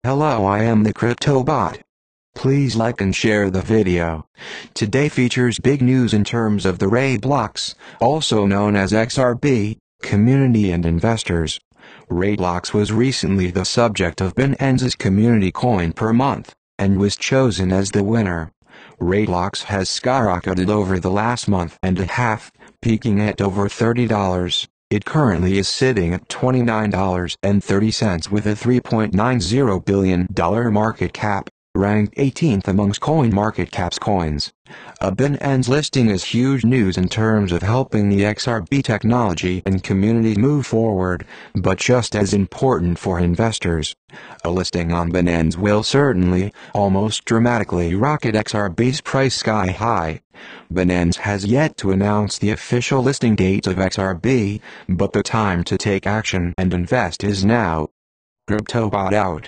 Hello, I am the CryptoBot. Please like and share the video. Today features big news in terms of the RaiBlocks, also known as XRB, community and investors. RaiBlocks was recently the subject of Binance's community coin per month, and was chosen as the winner. RaiBlocks has skyrocketed over the last month and a half, peaking at over $30. It currently is sitting at $29.30 with a $3.90 billion market cap, ranked 18th amongst CoinMarketCap's coins. A Binance listing is huge news in terms of helping the XRB technology and community move forward, but just as important for investors. A listing on Binance will certainly, almost dramatically rocket XRB's price sky high. Binance has yet to announce the official listing date of XRB, but the time to take action and invest is now. CryptoBot out.